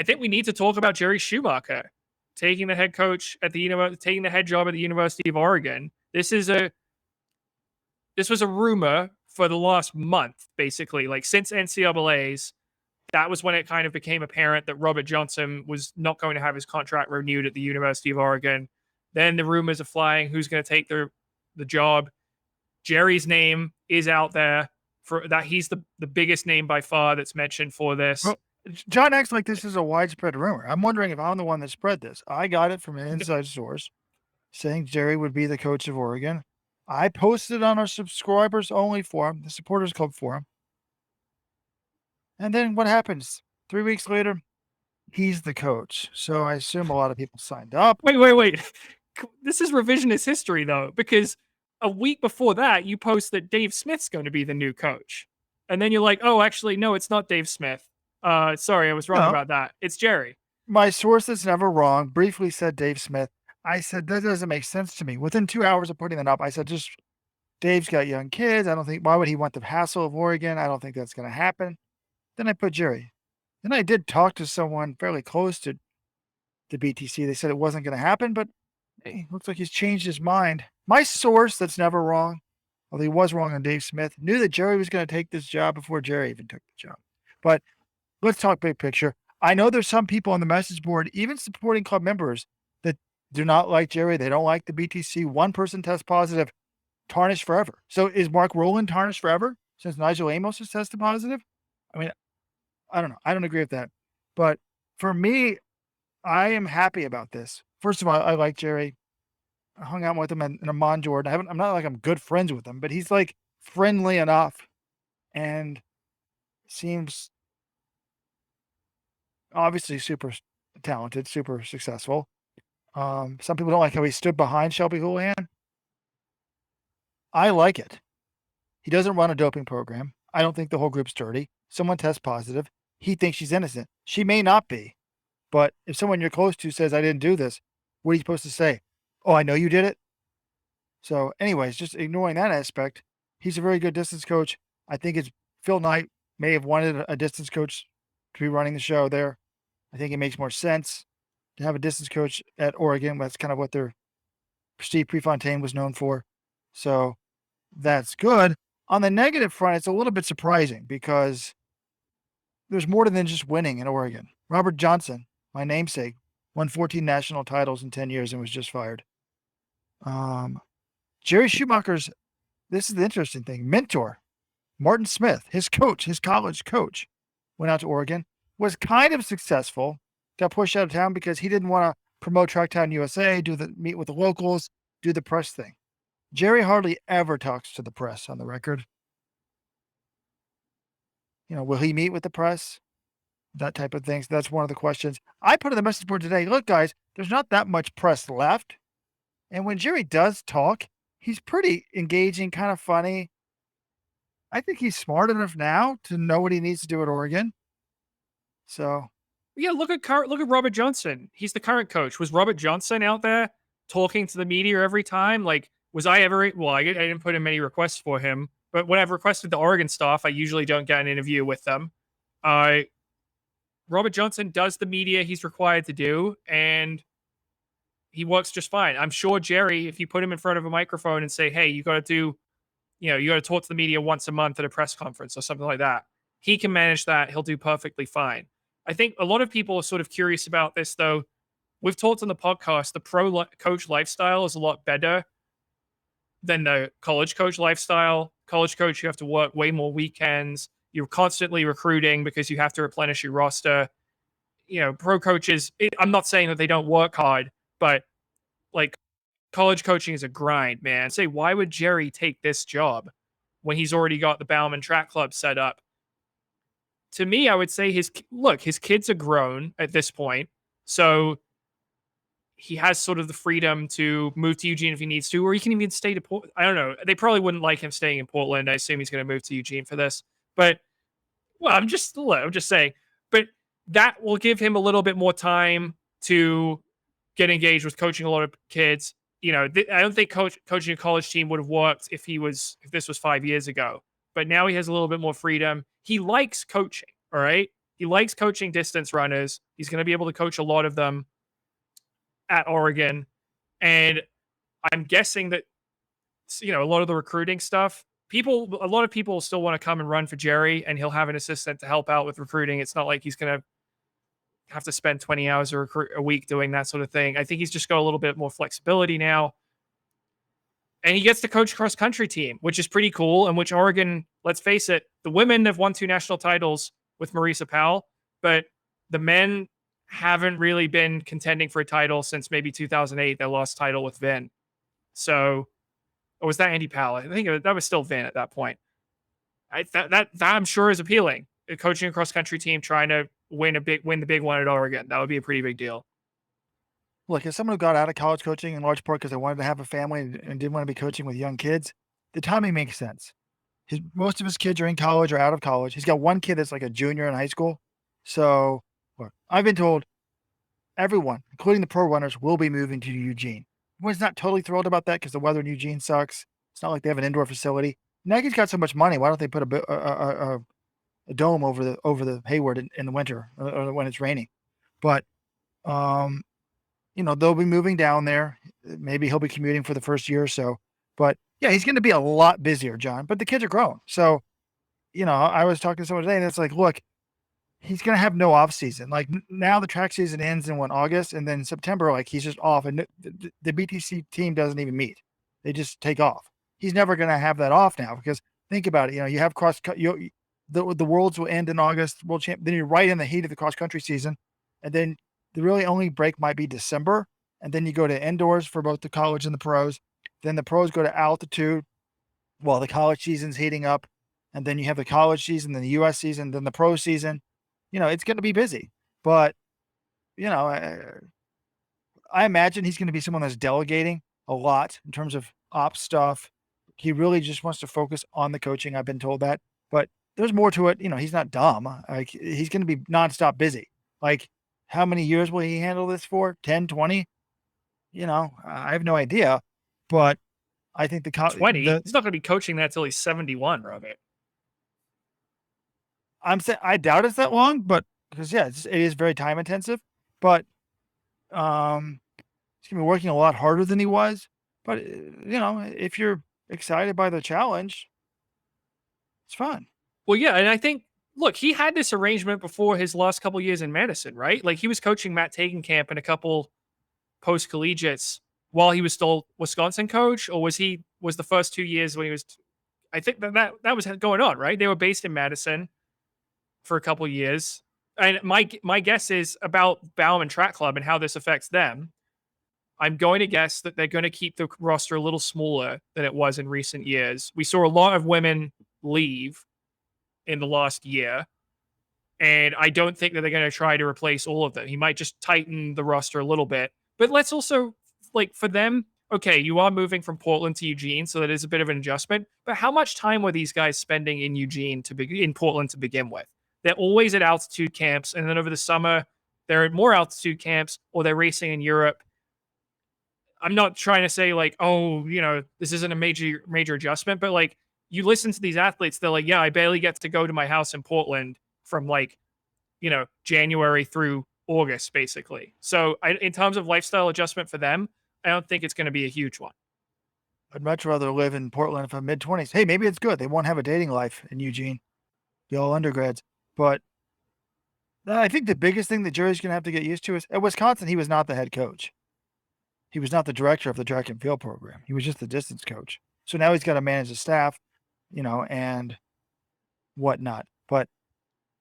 I think we need to talk about Jerry Schumacher taking the head coach at the taking the head job at the University of Oregon. This was a rumor for the last month, basically. Like since NCAA's, that was when it kind of became apparent that Robert Johnson was not going to have his contract renewed at the University of Oregon. Then the rumors are flying who's going to take the job. Jerry's name is out there for that. He's the biggest name by far that's mentioned for this. Well, John acts like this is a widespread rumor. I'm wondering if I'm the one that spread this. I got it from an inside source saying Jerry would be the coach of Oregon. I posted on our subscribers only forum, the supporters club forum. And then what happens? 3 weeks later, he's the coach. So I assume a lot of people signed up. Wait. This is revisionist history, though, because a week before that, you post that Dave Smith's going to be the new coach. And then you're like, oh, actually, no, it's not Dave Smith. Sorry, I was wrong about that. It's Jerry. My source that's never wrong briefly said Dave Smith. I said, that doesn't make sense to me. Within 2 hours of putting that up, I said, just Dave's got young kids. I don't think, why would he want the hassle of Oregon? I don't think that's going to happen. Then I put Jerry. Then I did talk to someone fairly close to the BTC. They said it wasn't going to happen, but hey, looks like he's changed his mind. My source that's never wrong, although he was wrong on Dave Smith, knew that Jerry was going to take this job before Jerry even took the job. But let's talk big picture. I know there's some people on the message board, even supporting club members, that do not like Jerry. They don't like the BTC. One person tests positive, tarnished forever. So is Mark Rowland tarnished forever since Nigel Amos has tested positive? I mean, I don't know. I don't agree with that. But for me, I am happy about this. First of all, I like Jerry. I hung out with him in Amman, Jordan. I'm not like I'm good friends with him, but he's like friendly enough and seems obviously super talented, super successful. Some people don't like how he stood behind Shelby Houlihan. I like it. He doesn't run a doping program. I don't think the whole group's dirty. Someone tests positive. He thinks she's innocent. She may not be. But if someone you're close to says, I didn't do this, what are you supposed to say? Oh, I know you did it. So anyways, just ignoring that aspect, he's a very good distance coach. I think it's Phil Knight may have wanted a distance coach to be running the show there. I think it makes more sense to have a distance coach at Oregon. That's kind of what their Steve Prefontaine was known for. So that's good. On the negative front, it's a little bit surprising because there's more than just winning in Oregon. Robert Johnson, my namesake, won 14 national titles in 10 years and was just fired. Jerry Schumacher's, this is the interesting thing, mentor, Martin Smith, his coach, his college coach, went out to Oregon, was kind of successful, got pushed out of town because he didn't want to promote Tracktown USA, meet with the locals, do the press thing. Jerry hardly ever talks to the press on the record. You know, will he meet with the press? That type of thing. So that's one of the questions. I put in the message board today, look, guys, there's not that much press left. And when Jerry does talk, he's pretty engaging, kind of funny. I think he's smart enough now to know what he needs to do at Oregon. So yeah, look at Robert Johnson. He's the current coach. Was Robert Johnson out there talking to the media every time? Like, was I ever? Well, I didn't put in many requests for him, but when I've requested the Oregon staff, I usually don't get an interview with them. Robert Johnson does the media he's required to do, and he works just fine. I'm sure Jerry, if you put him in front of a microphone and say, hey, you got to talk to the media once a month at a press conference or something like that, he can manage that. He'll do perfectly fine. I think a lot of people are sort of curious about this, though. We've talked on the podcast, the pro coach lifestyle is a lot better than the college coach lifestyle. College coach, you have to work way more weekends. You're constantly recruiting because you have to replenish your roster. You know, pro coaches, I'm not saying that they don't work hard, but like college coaching is a grind, man. Say, why would Jerry take this job when he's already got the Bowerman Track Club set up? To me, I would say his kids are grown at this point. So he has sort of the freedom to move to Eugene if he needs to, or he can even stay to Portland. I don't know. They probably wouldn't like him staying in Portland. I assume he's going to move to Eugene for this. But, well, I'm just saying. But that will give him a little bit more time to get engaged with coaching a lot of kids. You know, I don't think coaching a college team would have worked if this was 5 years ago. But now he has a little bit more freedom. He likes coaching, all right? He likes coaching distance runners. He's going to be able to coach a lot of them at Oregon. And I'm guessing that, a lot of the recruiting stuff, a lot of people still want to come and run for Jerry, and he'll have an assistant to help out with recruiting. It's not like he's going to have to spend 20 hours a week doing that sort of thing. I think he's just got a little bit more flexibility now. And he gets to coach cross country team, which is pretty cool. And which Oregon, let's face it, the women have won 2 national titles with Marisa Powell, but the men haven't really been contending for a title since maybe 2008, their lost title with Vin. So, or was that Andy Powell? I think that was still Vin at that point. That I'm sure is appealing. Coaching a cross country team, trying to win the big one at Oregon, that would be a pretty big deal. Look, as someone who got out of college coaching in large part because I wanted to have a family and didn't want to be coaching with young kids, the timing makes sense. Most of his kids are in college or out of college. He's got one kid that's like a junior in high school. So, look, I've been told everyone, including the pro runners, will be moving to Eugene. Everyone's not totally thrilled about that because the weather in Eugene sucks. It's not like they have an indoor facility. Nike's got so much money. Why don't they put a dome over the Hayward in the winter or when it's raining? But they'll be moving down there. Maybe he'll be commuting for the first year or so. But yeah, he's going to be a lot busier, John. But the kids are grown. So, I was talking to someone today and it's like, look, he's going to have no off season. Like now the track season ends in August, and then September, like he's just off, and the BTC team doesn't even meet. They just take off. He's never going to have that off now because think about it. You have the worlds will end in August, world champ. Then you're right in the heat of the cross country season. And then the really only break might be December. And then you go to indoors for both the college and the pros. Then the pros go to altitude while the college season's heating up. And then you have the college season, then the US season, then the pro season. It's going to be busy. But, I imagine he's going to be someone that's delegating a lot in terms of ops stuff. He really just wants to focus on the coaching. I've been told that. But there's more to it. He's not dumb. Like he's going to be nonstop busy. Like how many years will he handle this for? 10, 20? I have no idea. But I think 20? He's not going to be coaching that till he's 71, Robert. I'm saying I doubt it's that long, but because it is very time intensive. But he's gonna be working a lot harder than he was. But if you're excited by the challenge, it's fun. Well, yeah, and I think look, he had this arrangement before his last couple years in Madison, right? Like he was coaching Matt Tagenkamp and a couple post collegiates while he was still Wisconsin coach, or was the first 2 years when he was? I think that was going on, right? They were based in Madison for a couple years. And my guess is about Bowerman Track Club and how this affects them. I'm going to guess that they're going to keep the roster a little smaller than it was in recent years. We saw a lot of women leave in the last year, and I don't think that they're going to try to replace all of them. He might just tighten the roster a little bit. But let's also, like, for them, okay, you are moving from Portland to Eugene, so that is a bit of an adjustment. But how much time were these guys spending in in Portland to begin with? They're always at altitude camps, and then over the summer, they're at more altitude camps, or they're racing in Europe. I'm not trying to say like, oh, this isn't a major adjustment, but like you listen to these athletes, they're like, yeah, I barely get to go to my house in Portland from like, January through August, basically. So in terms of lifestyle adjustment for them, I don't think it's going to be a huge one. I'd much rather live in Portland if I'm mid-20s. Hey, maybe it's good. They won't have a dating life in Eugene. Be all undergrads. But I think the biggest thing that Jerry's going to have to get used to is at Wisconsin, he was not the head coach. He was not the director of the track and field program. He was just the distance coach. So now he's got to manage the staff, and whatnot. But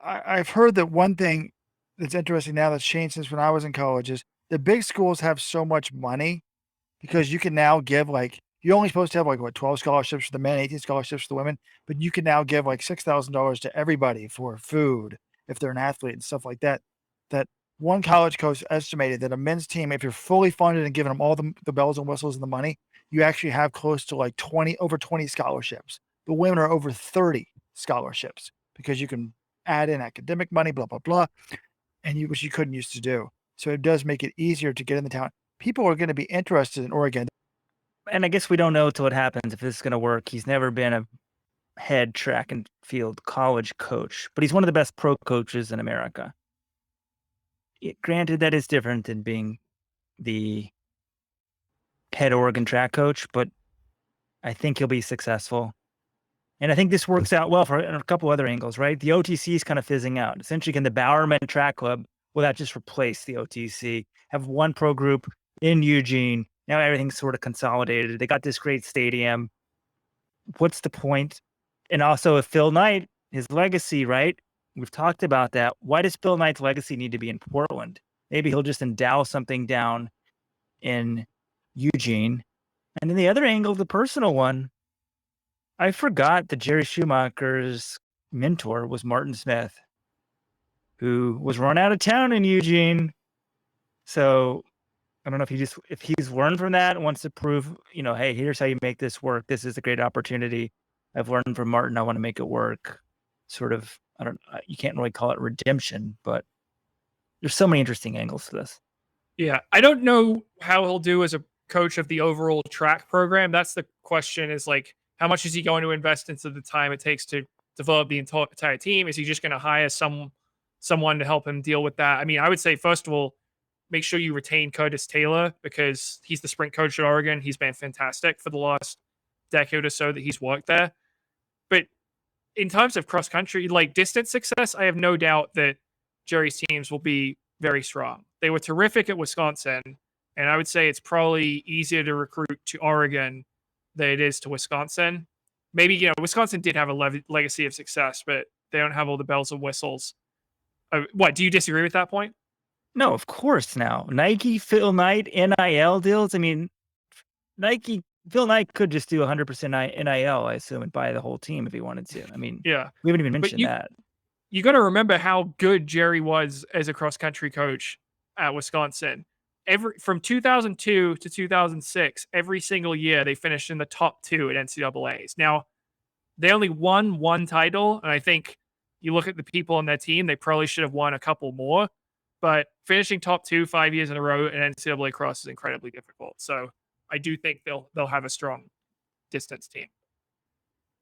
I've heard that one thing that's interesting now that's changed since when I was in college is the big schools have so much money because you can now give you're only supposed to have 12 scholarships for the men, 18 scholarships for the women, but you can now give $6,000 to everybody for food if they're an athlete and stuff like that. That one college coach estimated that a men's team, if you're fully funded and giving them all the bells and whistles and the money, you actually have close to over 20 scholarships. The women are over 30 scholarships because you can add in academic money, blah, blah, blah, and which you couldn't used to do. So it does make it easier to get in the town. People are going to be interested in Oregon. And I guess we don't know till it happens if this is going to work. He's never been head track and field college coach, but he's one of the best pro coaches in America. Granted, that is different than being the head Oregon track coach, but I think he'll be successful. And I think this works out well for a couple other angles, right? The OTC is kind of fizzing out. Essentially, can the Bowerman Track Club, will that just replace the OTC? Have one pro group in Eugene. Now everything's sort of consolidated. They got this great stadium. What's the point? And also, if Phil Knight, his legacy, right? We've talked about that. Why does Phil Knight's legacy need to be in Portland? Maybe he'll just endow something down in Eugene. And then the other angle, the personal one, I forgot that Jerry Schumacher's mentor was Martin Smith, who was run out of town in Eugene. So I don't know if he's learned from that and wants to prove, hey, here's how you make this work. This is a great opportunity. I've learned from Martin. I want to make it work. Sort of, you can't really call it redemption, but there's so many interesting angles to this. Yeah, I don't know how he'll do as a coach of the overall track program. That's the question, is like, how much is he going to invest into the time it takes to develop the entire team? Is he just going to hire someone to help him deal with that? I mean, I would say, first of all, make sure you retain Curtis Taylor, because he's the sprint coach at Oregon. He's been fantastic for the last decade or so that he's worked there. But in terms of cross country, like distance success, I have no doubt that Jerry's teams will be very strong. They were terrific at Wisconsin, and I would say it's probably easier to recruit to Oregon than it is to Wisconsin. Maybe, Wisconsin did have a legacy of success, but they don't have all the bells and whistles. What, do you disagree with that point? No, of course. Now Nike, Phil Knight, NIL deals. I mean, Phil Knight could just do 100% NIL, I assume, and buy the whole team if he wanted to. I mean, Yeah, we haven't even but mentioned that. you got to remember how good Jerry was as a cross country coach at Wisconsin. From 2002 to 2006, every single year they finished in the top 2 at NCAA's. Now, they only won one title, and I think you look at the people on their team, they probably should have won a couple more. But finishing top 2 5 years in a row in NCAA cross is incredibly difficult. So I do think they'll have a strong distance team.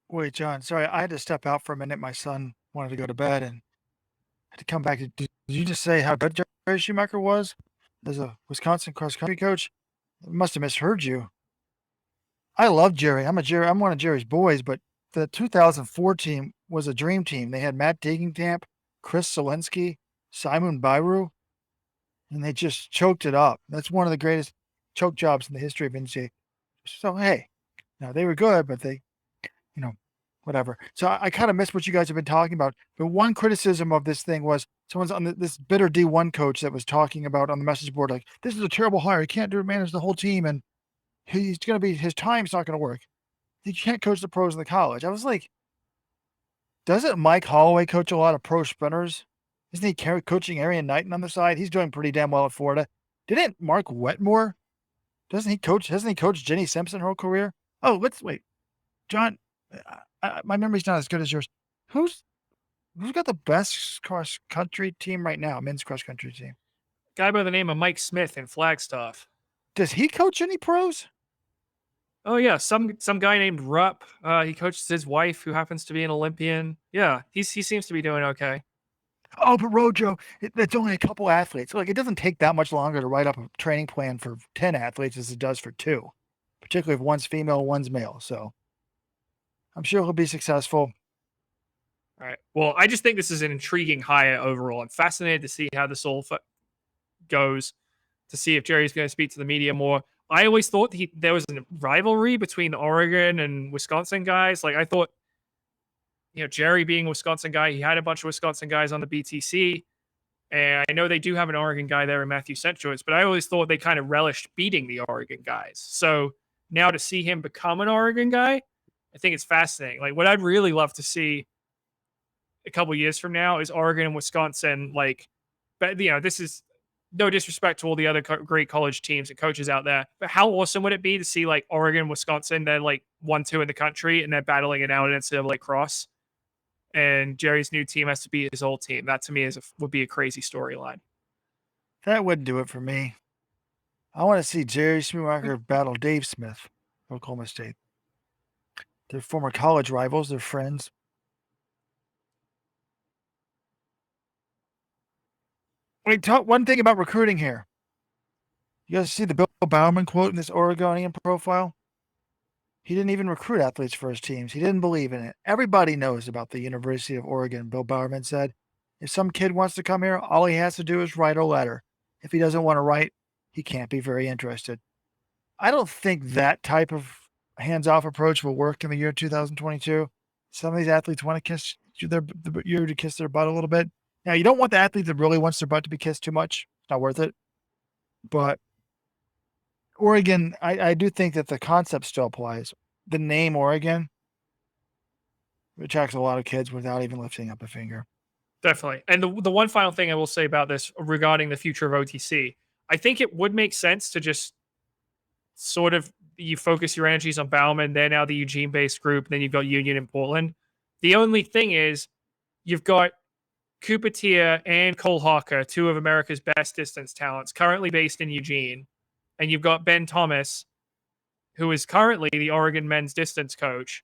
Wait, John, sorry, I had to step out for a minute. My son wanted to go to bed and had to come back. Did you just say how good Jerry Schumacher was as a Wisconsin cross country coach? I must have misheard you. I love Jerry. I'm one of Jerry's boys, but the 2004 team was a dream team. They had Matt Digenkamp, Chris Solinsky, Simon Byru, and they just choked it up. That's one of the greatest choke jobs in the history of NCAA. So hey, they were good, but they, whatever. So I kind of missed what you guys have been talking about. But one criticism of this thing was someone's on this bitter D1 coach that was talking about on the message board, like, this is a terrible hire. He can't manage the whole team, and his time's not going to work. You can't coach the pros in the college. I was like, doesn't Mike Holloway coach a lot of pro sprinters? Isn't he coaching Arian Knighton on the side? He's doing pretty damn well at Florida. Didn't Mark Wetmore? Hasn't he coached Jenny Simpson her whole career? Oh, let's wait. John, my memory's not as good as yours. Who's got the best cross country team right now? Men's cross country team. Guy by the name of Mike Smith in Flagstaff. Does he coach any pros? Oh yeah, some guy named Rupp. He coaches his wife, who happens to be an Olympian. Yeah, he seems to be doing okay. Oh, but Rojo, it's only a couple athletes. Like, it doesn't take that much longer to write up a training plan for 10 athletes as it does for 2, particularly if one's female, one's male. So I'm sure he'll be successful. All right. Well, I just think this is an intriguing hire overall. I'm fascinated to see how this all goes, to see if Jerry's going to speak to the media more. I always thought there was a rivalry between the Oregon and Wisconsin guys. Like, I thought, Jerry being a Wisconsin guy, he had a bunch of Wisconsin guys on the BTC. And I know they do have an Oregon guy there in Matthew St. George, but I always thought they kind of relished beating the Oregon guys. So now to see him become an Oregon guy, I think it's fascinating. Like, what I'd really love to see a couple years from now is Oregon and Wisconsin. Like, but this is no disrespect to all the other great college teams and coaches out there, but how awesome would it be to see like Oregon, Wisconsin, they're like 1-2 in the country and they're battling it out instead of like cross. And Jerry's new team has to be his old team. That to me would be a crazy storyline. That wouldn't do it for me. I want to see Jerry Schumacher battle Dave Smith, Oklahoma State. They're former college rivals. They're friends. Wait, talk one thing about recruiting here. You guys see the Bill Bowerman quote in this Oregonian profile? He didn't even recruit athletes for his teams. He didn't believe in it. Everybody knows about the University of Oregon, Bill Bowerman said. If some kid wants to come here, all he has to do is write a letter. If he doesn't want to write, he can't be very interested. I don't think that type of hands-off approach will work in the year 2022. Some of these athletes want to kiss their butt a little bit. Now, you don't want the athlete that really wants their butt to be kissed too much. It's not worth it. But Oregon, I do think that the concept still applies. The name Oregon attracts a lot of kids without even lifting up a finger. Definitely. And the one final thing I will say about this regarding the future of OTC, I think it would make sense to just sort of you focus your energies on Bowerman. They're now the Eugene-based group. Then you've got Union in Portland. The only thing is you've got Cooper Tier and Cole Hawker, two of America's best distance talents, currently based in Eugene. And you've got Ben Thomas, who is currently the Oregon men's distance coach.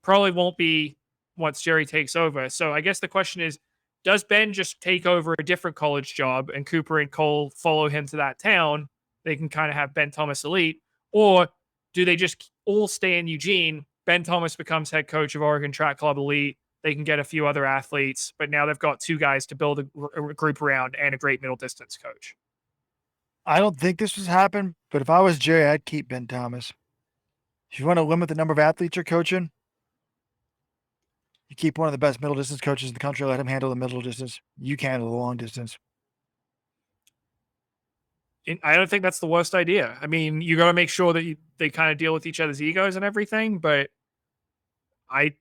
Probably won't be once Jerry takes over. So I guess the question is, does Ben just take over a different college job and Cooper and Cole follow him to that town? They can kind of have Ben Thomas elite. Or do they just all stay in Eugene? Ben Thomas becomes head coach of Oregon Track Club Elite. They can get a few other athletes, but now they've got two guys to build a group around and a great middle distance coach. I don't think this would happen, but if I was Jerry, I'd keep Ben Thomas. If you want to limit the number of athletes you're coaching, you keep one of the best middle distance coaches in the country, let him handle the middle distance. You can handle the long distance. I don't think that's the worst idea. I mean, you got to make sure that they kind of deal with each other's egos and everything, but I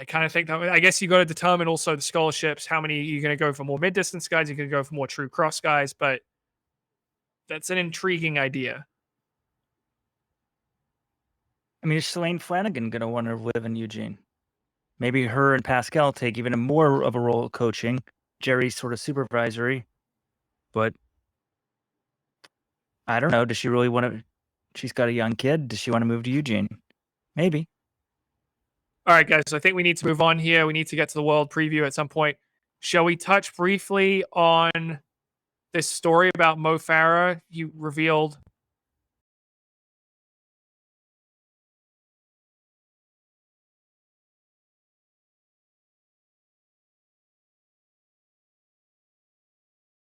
kind of think that I guess you got to determine also the scholarships, how many you're going to go for more mid-distance guys, you're going to go for more true cross guys, but that's an intriguing idea. I mean, is Shalane Flanagan going to want to live in Eugene? Maybe her and Pascal take even more of a role coaching. Jerry's sort of supervisory, but I don't know. Does she really want to? She's got a young kid. Does she want to move to Eugene? Maybe. All right, guys. I think we need to move on here. We need to get to the world preview at some point. Shall we touch briefly on this story about Mo Farah? He revealed